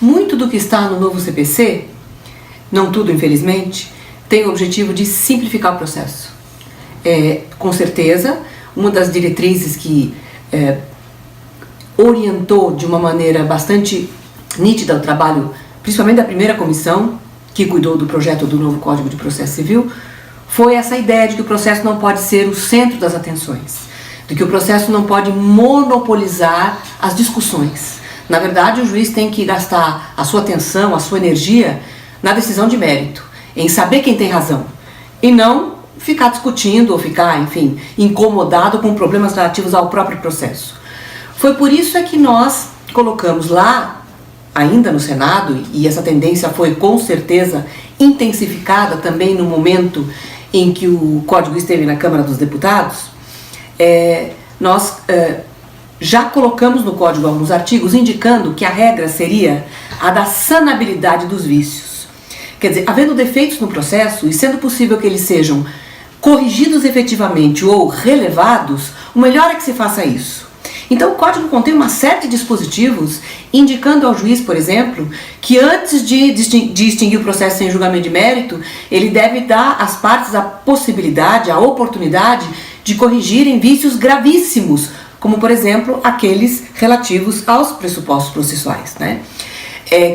muito do que está no novo CPC, não tudo infelizmente, tem o objetivo de simplificar o processo. Com certeza, uma das diretrizes que orientou de uma maneira bastante nítida o trabalho, principalmente da primeira comissão, que cuidou do projeto do novo Código de Processo Civil, foi essa ideia de que o processo não pode ser o centro das atenções, de que o processo não pode monopolizar as discussões. Na verdade, o juiz tem que gastar a sua atenção, a sua energia na decisão de mérito, em saber quem tem razão, e não ficar discutindo ou ficar, enfim, incomodado com problemas relativos ao próprio processo. Foi por isso que nós colocamos lá, ainda no Senado, e essa tendência foi com certeza intensificada também no momento em que o Código esteve na Câmara dos Deputados, nós já colocamos no Código alguns artigos indicando que a regra seria a da sanabilidade dos vícios. Quer dizer, havendo defeitos no processo e sendo possível que eles sejam corrigidos efetivamente ou relevados, o melhor é que se faça isso. Então o Código contém uma série de dispositivos indicando ao juiz, por exemplo, que antes de extinguir o processo sem julgamento de mérito, ele deve dar às partes a possibilidade, a oportunidade de corrigirem vícios gravíssimos, como por exemplo aqueles relativos aos pressupostos processuais, né?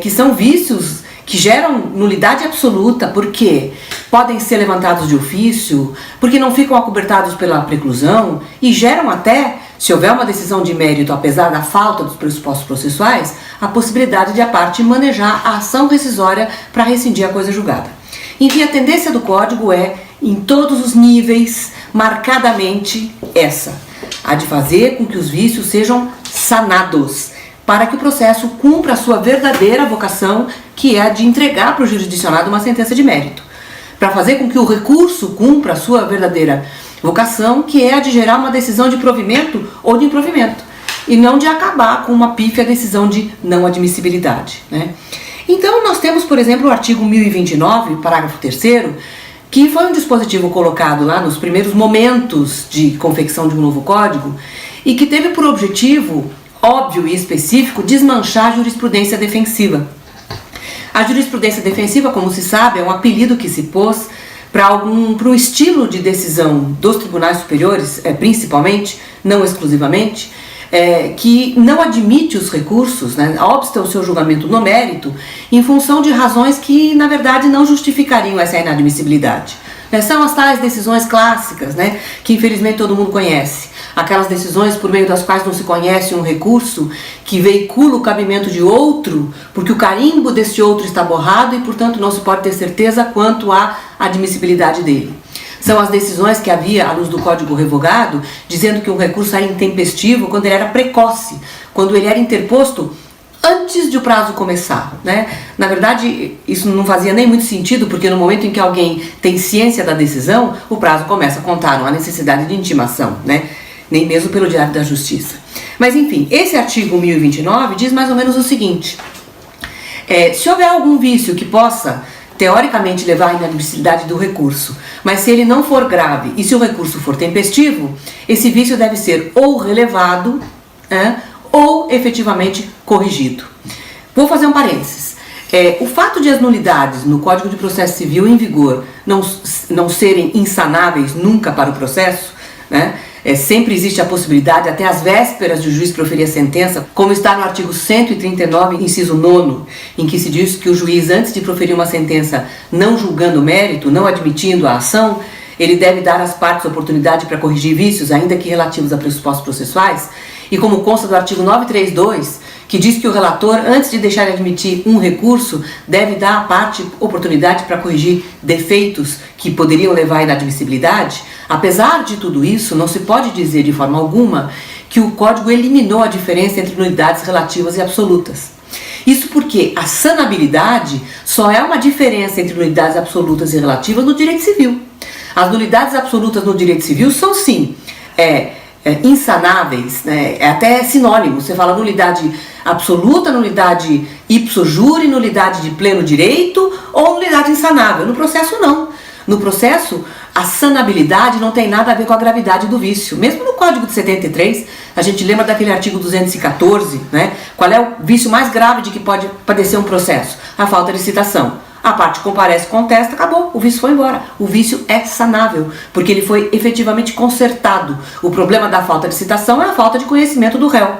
Que são vícios que geram nulidade absoluta, porque podem ser levantados de ofício, porque não ficam acobertados pela preclusão e geram até, se houver uma decisão de mérito, apesar da falta dos pressupostos processuais, a possibilidade de a parte manejar a ação rescisória para rescindir a coisa julgada. Enfim, a tendência do Código é, em todos os níveis, marcadamente essa, a de fazer com que os vícios sejam sanados, para que o processo cumpra a sua verdadeira vocação, que é a de entregar para o jurisdicionado uma sentença de mérito. Para fazer com que o recurso cumpra a sua verdadeira vocação, que é a de gerar uma decisão de provimento ou de improvimento, e não de acabar com uma pífia decisão de não admissibilidade, né? Então nós temos, por exemplo, o artigo 1029, parágrafo 3º, que foi um dispositivo colocado lá nos primeiros momentos de confecção de um novo código e que teve por objetivo óbvio e específico desmanchar a jurisprudência defensiva. A jurisprudência defensiva, como se sabe, é um apelido que se pôs para um estilo de decisão dos tribunais superiores, principalmente, não exclusivamente, que não admite os recursos, né, obsta o seu julgamento no mérito, em função de razões que, na verdade, não justificariam essa inadmissibilidade. São as tais decisões clássicas, né, que infelizmente todo mundo conhece. Aquelas decisões por meio das quais não se conhece um recurso que veicula o cabimento de outro, porque o carimbo desse outro está borrado e, portanto, não se pode ter certeza quanto à admissibilidade dele. São as decisões que havia, à luz do Código Revogado, dizendo que um recurso era intempestivo quando ele era precoce, quando ele era interposto antes de o prazo começar, né? Na verdade, isso não fazia nem muito sentido, porque no momento em que alguém tem ciência da decisão, o prazo começa a contar, não há necessidade de intimação, né? Nem mesmo pelo Diário da Justiça. Mas enfim, esse artigo 1029 diz mais ou menos o seguinte: se houver algum vício que possa, teoricamente, levar à inadmissibilidade do recurso, mas se ele não for grave e se o recurso for tempestivo, esse vício deve ser ou relevado, ou efetivamente corrigido. Vou fazer um parênteses. O fato de as nulidades no Código de Processo Civil em vigor não serem insanáveis nunca para o processo, né? Sempre existe a possibilidade, até às vésperas de o juiz proferir a sentença, como está no artigo 139, inciso 9º, em que se diz que o juiz, antes de proferir uma sentença não julgando o mérito, não admitindo a ação, ele deve dar às partes oportunidade para corrigir vícios, ainda que relativos a pressupostos processuais, e como consta do artigo 932, que diz que o relator, antes de deixar de admitir um recurso, deve dar à parte oportunidade para corrigir defeitos que poderiam levar à inadmissibilidade. Apesar de tudo isso, não se pode dizer de forma alguma que o Código eliminou a diferença entre nulidades relativas e absolutas. Isso porque a sanabilidade só é uma diferença entre nulidades absolutas e relativas no direito civil. As nulidades absolutas no direito civil são, sim, insanáveis, né? É até sinônimo. Você fala nulidade absoluta, nulidade ipso jure, nulidade de pleno direito ou nulidade insanável. No processo, não. No processo, a sanabilidade não tem nada a ver com a gravidade do vício. Mesmo no Código de 73, a gente lembra daquele artigo 214, né? Qual é o vício mais grave de que pode padecer um processo? A falta de citação. A parte comparece, contesta, acabou, o vício foi embora. O vício é sanável, porque ele foi efetivamente consertado. O problema da falta de citação é a falta de conhecimento do réu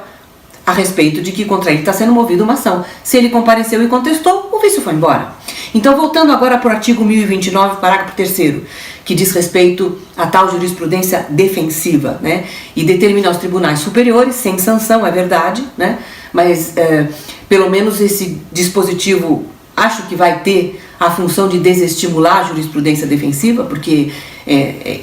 a respeito de que contra ele está sendo movida uma ação. Se ele compareceu e contestou, o vício foi embora. Então, voltando agora para o artigo 1029, parágrafo 3º, que diz respeito à tal jurisprudência defensiva, né? E determina aos tribunais superiores, sem sanção, é verdade, né? Mas pelo menos esse dispositivo acho que vai ter a função de desestimular a jurisprudência defensiva, porque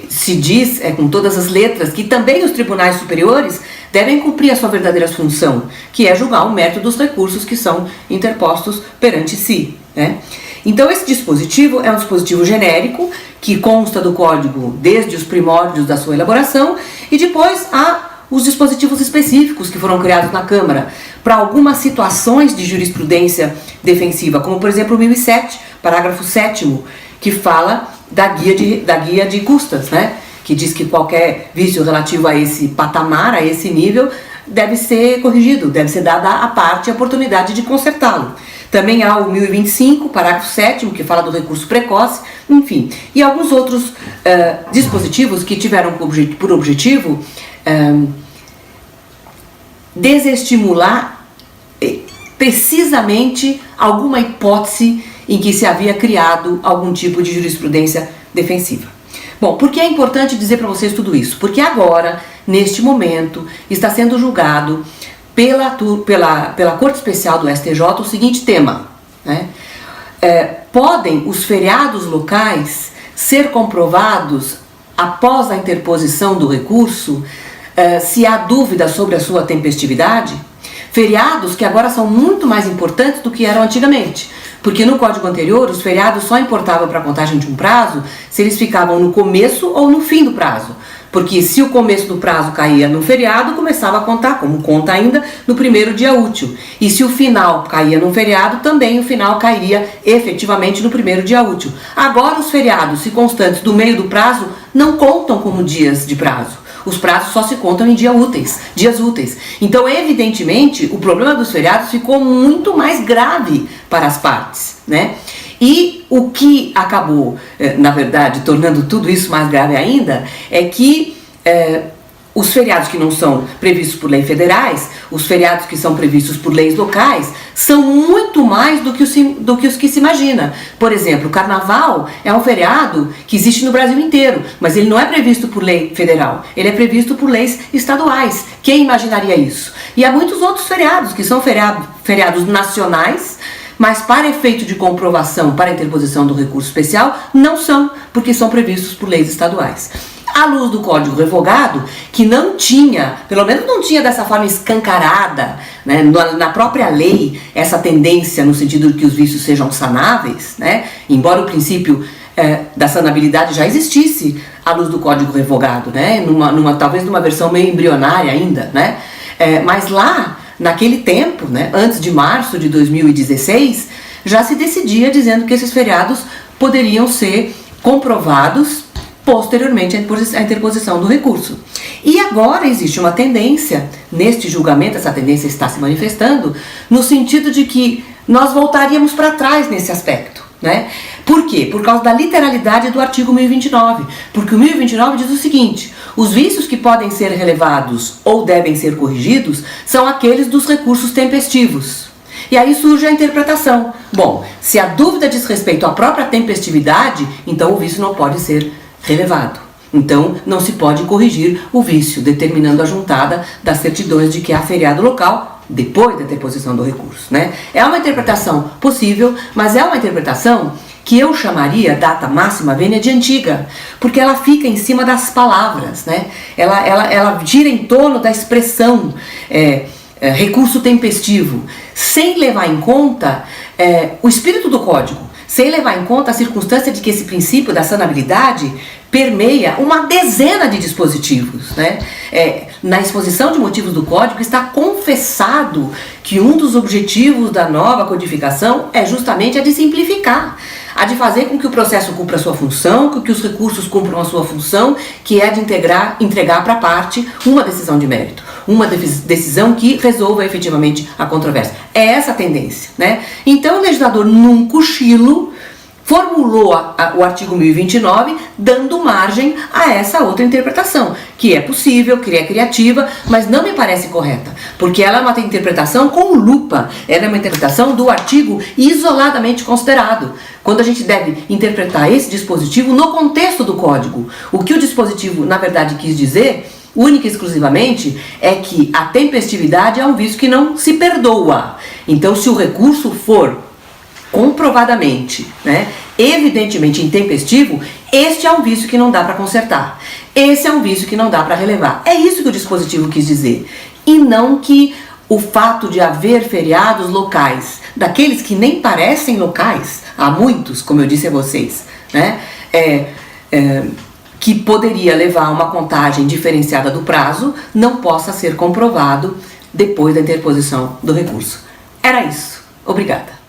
se diz, com todas as letras, que também os tribunais superiores devem cumprir a sua verdadeira função, que é julgar o mérito dos recursos que são interpostos perante si, né? Então esse dispositivo é um dispositivo genérico, que consta do Código desde os primórdios da sua elaboração, e depois há os dispositivos específicos que foram criados na Câmara para algumas situações de jurisprudência defensiva, como por exemplo o 1007, parágrafo 7º, que fala da guia de custas, né? Que diz que qualquer vício relativo a esse patamar, a esse nível, deve ser corrigido, deve ser dada à parte a oportunidade de consertá-lo. Também há o 1025, parágrafo 7º, que fala do recurso precoce, enfim, e alguns outros dispositivos que tiveram por objetivo desestimular precisamente alguma hipótese em que se havia criado algum tipo de jurisprudência defensiva. Bom, por que é importante dizer para vocês tudo isso? Porque agora, neste momento, está sendo julgado pela Corte Especial do STJ o seguinte tema, né? Podem os feriados locais ser comprovados após a interposição do recurso, se há dúvida sobre a sua tempestividade? Feriados que agora são muito mais importantes do que eram antigamente, porque no Código anterior os feriados só importavam para a contagem de um prazo se eles ficavam no começo ou no fim do prazo, porque se o começo do prazo caía no feriado, começava a contar, como conta ainda, no primeiro dia útil, e se o final caía no feriado, também o final cairia efetivamente no primeiro dia útil. Agora os feriados, se constantes do meio do prazo, não contam como dias de prazo. Os prazos só se contam em dias úteis. Então, evidentemente, o problema dos feriados ficou muito mais grave para as partes, né? E o que acabou, na verdade, tornando tudo isso mais grave ainda, é que os feriados que não são previstos por leis federais, os feriados que são previstos por leis locais, são muito mais do que os que se imagina. Por exemplo, o Carnaval é um feriado que existe no Brasil inteiro, mas ele não é previsto por lei federal, ele é previsto por leis estaduais. Quem imaginaria isso? E há muitos outros feriados que são feriados nacionais, mas para efeito de comprovação, para interposição do recurso especial, não são, porque são previstos por leis estaduais. À luz do Código Revogado, que não tinha, pelo menos não tinha dessa forma escancarada, né, na própria lei, essa tendência no sentido de que os vícios sejam sanáveis, né, embora o princípio da sanabilidade já existisse à luz do Código Revogado, né, talvez numa versão meio embrionária ainda, né, mas lá, naquele tempo, né, antes de março de 2016, já se decidia dizendo que esses feriados poderiam ser comprovados posteriormente à interposição do recurso. E agora existe uma tendência, neste julgamento, essa tendência está se manifestando, no sentido de que nós voltaríamos para trás nesse aspecto, né? Por quê? Por causa da literalidade do artigo 1029, porque o 1029 diz o seguinte: os vícios que podem ser relevados ou devem ser corrigidos são aqueles dos recursos tempestivos. E aí surge a interpretação. Bom, se a dúvida diz respeito à própria tempestividade, então o vício não pode ser relevado. Então, não se pode corrigir o vício, determinando a juntada das certidões de que há feriado local depois da interposição do recurso, né? É uma interpretação possível, mas é uma interpretação que eu chamaria data máxima vênia de antiga, porque ela fica em cima das palavras, né? Ela gira em torno da expressão recurso tempestivo, sem levar em conta o espírito do Código, sem levar em conta a circunstância de que esse princípio da sanabilidade permeia uma dezena de dispositivos, né? Na exposição de motivos do Código está confessado que um dos objetivos da nova codificação é justamente a de simplificar, a de fazer com que o processo cumpra a sua função, com que os recursos cumpram a sua função, que é de entregar para a parte uma decisão de mérito, uma decisão que resolva efetivamente a controvérsia. É essa a tendência, né? Então o legislador, num cochilo, formulou o artigo 1029, dando margem a essa outra interpretação, que é possível, que é criativa, mas não me parece correta, porque ela é uma interpretação com lupa, ela é uma interpretação do artigo isoladamente considerado, quando a gente deve interpretar esse dispositivo no contexto do Código. O que o dispositivo, na verdade, quis dizer, única e exclusivamente, é que a tempestividade é um vício que não se perdoa. Então, se o recurso for comprovadamente, né, evidentemente intempestivo, este é um vício que não dá para consertar. Esse é um vício que não dá para relevar. É isso que o dispositivo quis dizer. E não que o fato de haver feriados locais, daqueles que nem parecem locais, há muitos, como eu disse a vocês, né, que poderia levar a uma contagem diferenciada do prazo, não possa ser comprovado depois da interposição do recurso. Era isso. Obrigada.